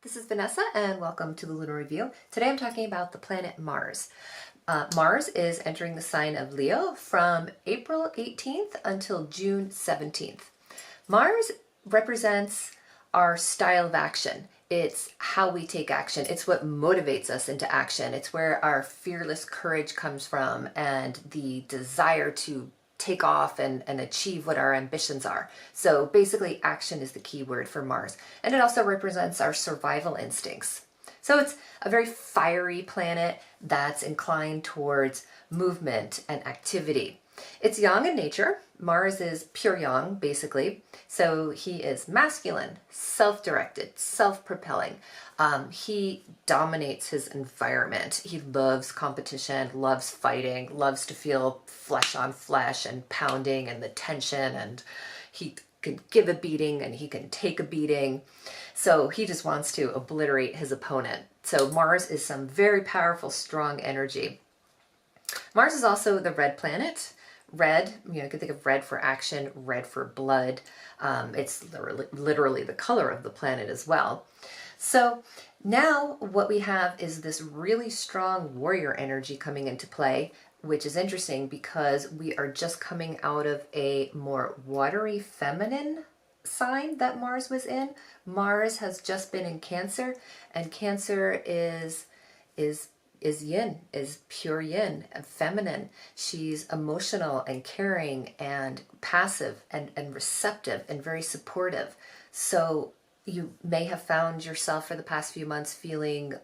This is Vanessa and welcome to the Lunar Review. Today I'm talking about the planet Mars. Mars is entering the sign of Leo from April 18th until June 17th. Mars represents our style of action. It's how we take action. It's what motivates us into action. It's where our fearless courage comes from and the desire to take off and achieve what our ambitions are. So basically action is the key word for Mars. And it also represents our survival instincts. So it's a very fiery planet that's inclined towards movement and activity. It's yang in nature. Mars is pure yang, basically. So he is masculine, self-directed, self-propelling. He dominates his environment. He loves competition, loves fighting, loves to feel flesh on flesh and pounding and the tension, and he can give a beating and he can take a beating. So he just wants to obliterate his opponent. So Mars is some very powerful, strong energy. Mars is also the red planet. Red, you can think of red for action, red for blood. It's literally the color of the planet as well. So now what we have is this really strong warrior energy coming into play, which is interesting because we are just coming out of a more watery feminine sign that Mars was in. Mars has just been in Cancer, and Cancer is yin, is pure yin, feminine. She's emotional and caring and passive and receptive and very supportive. So you may have found yourself for the past few months feeling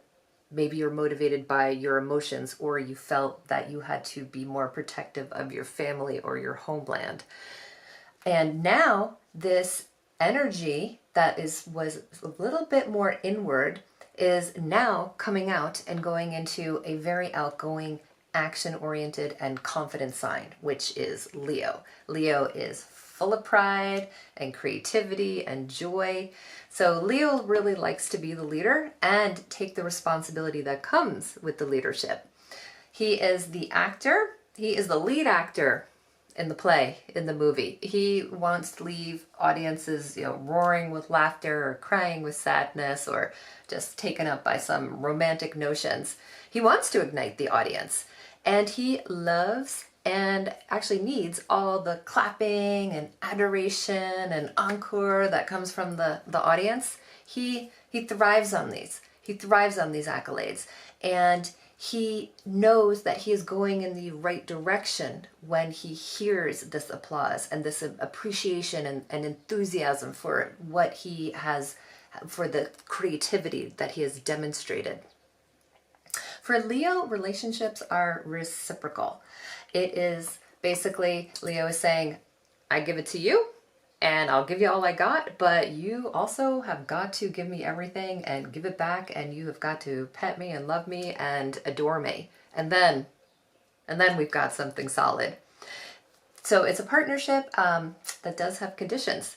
maybe you're motivated by your emotions, or you felt that you had to be more protective of your family or your homeland. And now this energy that was a little bit more inward is now coming out and going into a very outgoing, action-oriented, and confident sign, which is Leo. Leo is full of pride and creativity and joy. So Leo really likes to be the leader and take the responsibility that comes with the leadership. He is the actor. He is the lead actor in the play, in the movie. He wants to leave audiences, roaring with laughter or crying with sadness or just taken up by some romantic notions. He wants to ignite the audience, and he loves and actually needs all the clapping and adoration and encore that comes from the audience. He thrives on these. He thrives on these accolades, and he knows that he is going in the right direction when he hears this applause and this appreciation and enthusiasm for what he has, for the creativity that he has demonstrated. For Leo, relationships are reciprocal. It is basically, Leo is saying, I give it to you and I'll give you all I got, but you also have got to give me everything and give it back, and you have got to pet me and love me and adore me. And then we've got something solid. So it's a partnership that does have conditions.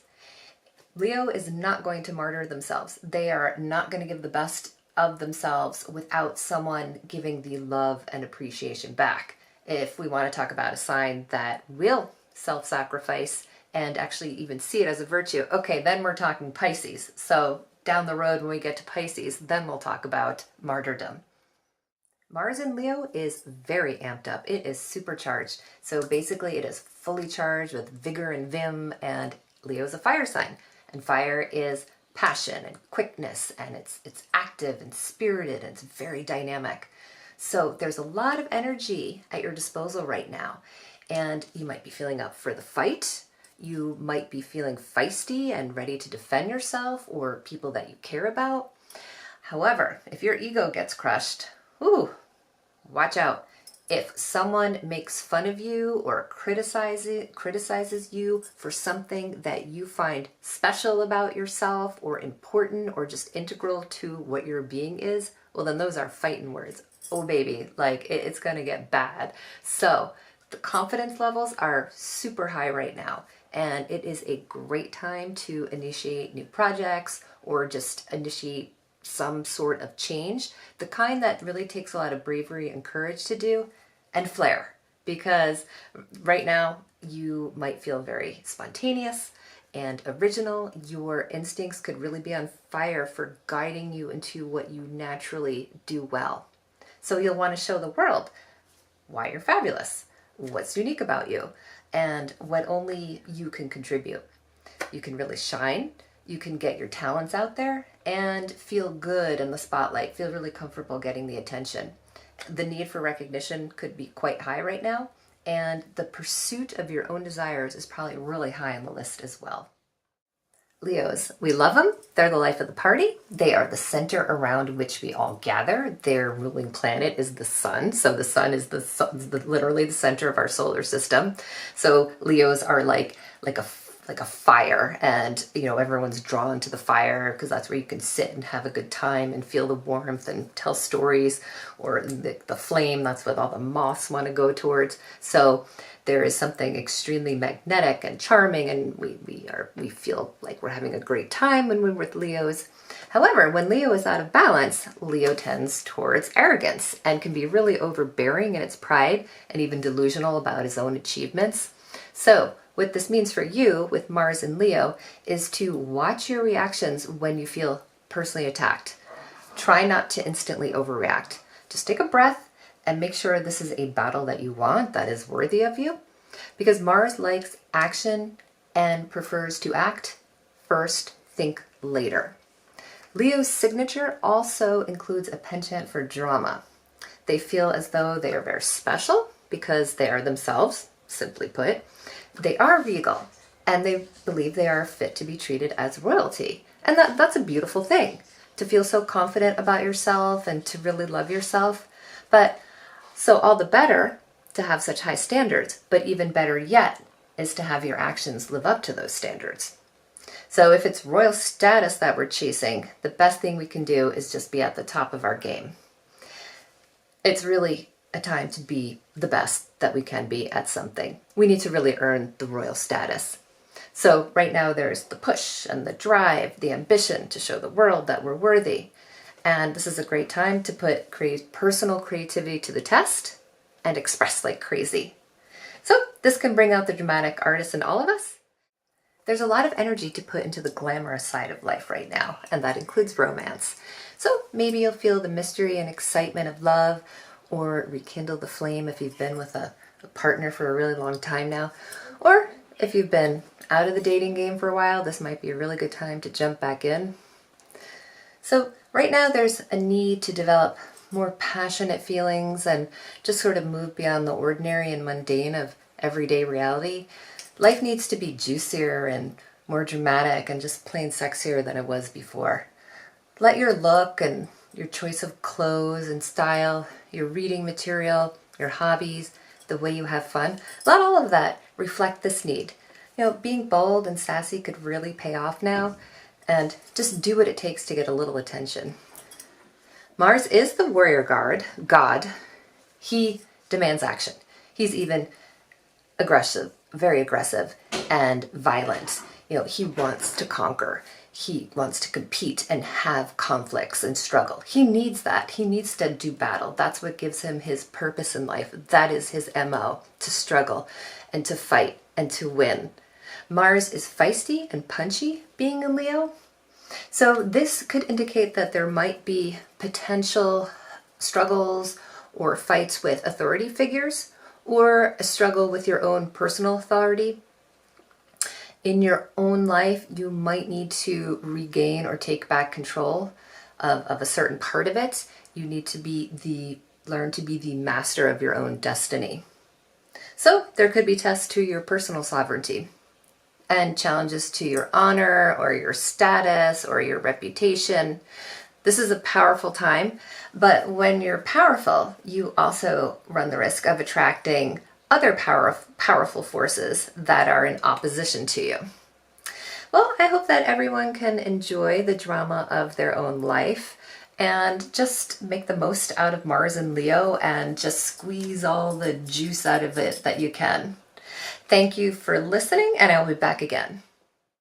Leo is not going to martyr themselves. They are not going to give the best of themselves without someone giving the love and appreciation back. If we want to talk about a sign that will self-sacrifice and actually even see it as a virtue, okay, then we're talking Pisces. So down the road when we get to Pisces, then we'll talk about martyrdom. Mars in Leo is very amped up. It is supercharged. So basically it is fully charged with vigor and vim, and Leo's a fire sign. And fire is passion and quickness, and it's active and spirited, and it's very dynamic. So there's a lot of energy at your disposal right now, and you might be feeling up for the fight. You might be feeling feisty and ready to defend yourself or people that you care about. However, if your ego gets crushed, watch out. If someone makes fun of you or criticizes you for something that you find special about yourself or important or just integral to what your being is, well, then those are fighting words. Oh baby, like it's gonna get bad. So the confidence levels are super high right now, and it is a great time to initiate new projects or just initiate some sort of change, the kind that really takes a lot of bravery and courage to do, and flair, because right now you might feel very spontaneous and original. Your instincts could really be on fire for guiding you into what you naturally do well. So you'll want to show the world why you're fabulous, what's unique about you, and what only you can contribute. You can really shine, you can get your talents out there, and feel good in the spotlight, feel really comfortable getting the attention. The need for recognition could be quite high right now, and the pursuit of your own desires is probably really high on the list as well. Leos, we love them. They're the life of the party. They are the center around which we all gather. Their ruling planet is the sun. So the sun is literally the center of our solar system. So Leos are like a fire, and everyone's drawn to the fire because that's where you can sit and have a good time and feel the warmth and tell stories, or the flame, that's what all the moths want to go towards. So there is something extremely magnetic and charming, and we feel like we're having a great time when we're with Leos. However, when Leo is out of balance, Leo tends towards arrogance and can be really overbearing in its pride and even delusional about his own achievements. So what this means for you with Mars and Leo is to watch your reactions when you feel personally attacked. Try not to instantly overreact. Just take a breath and make sure this is a battle that you want, that is worthy of you. Because Mars likes action and prefers to act first, think later. Leo's signature also includes a penchant for drama. They feel as though they are very special because they are themselves, simply put. They are regal, and they believe they are fit to be treated as royalty. And that's a beautiful thing, to feel so confident about yourself and to really love yourself. But so all the better to have such high standards, but even better yet is to have your actions live up to those standards. So if it's royal status that we're chasing, the best thing we can do is just be at the top of our game. It's really a time to be the best that we can be at something. We need to really earn the royal status. So right now there's the push and the drive, the ambition to show the world that we're worthy. And this is a great time to put personal creativity to the test and express like crazy. So this can bring out the dramatic artist in all of us. There's a lot of energy to put into the glamorous side of life right now, and that includes romance. So maybe you'll feel the mystery and excitement of love, or rekindle the flame if you've been with a partner for a really long time now. Or if you've been out of the dating game for a while, this might be a really good time to jump back in. So right now there's a need to develop more passionate feelings and just sort of move beyond the ordinary and mundane of everyday reality. Life needs to be juicier and more dramatic and just plain sexier than it was before. Let your look and your choice of clothes and style, your reading material, your hobbies, the way you have fun, let all of that reflect this need. Being bold and sassy could really pay off now, and just do what it takes to get a little attention. Mars is the warrior god. He demands action. He's even aggressive, very aggressive and violent. He wants to conquer. He wants to compete and have conflicts and struggle. He needs that. He needs to do battle. That's what gives him his purpose in life. That is his MO, to struggle and to fight and to win. Mars is feisty and punchy, being in Leo. So this could indicate that there might be potential struggles or fights with authority figures, or a struggle with your own personal authority. In your own life, you might need to regain or take back control of a certain part of it. You need to learn to be the master of your own destiny. So there could be tests to your personal sovereignty and challenges to your honor or your status or your reputation. This is a powerful time, but when you're powerful, you also run the risk of attracting other powerful forces that are in opposition to you. Well, I hope that everyone can enjoy the drama of their own life and just make the most out of Mars and Leo and just squeeze all the juice out of it that you can. Thank you for listening, and I'll be back again.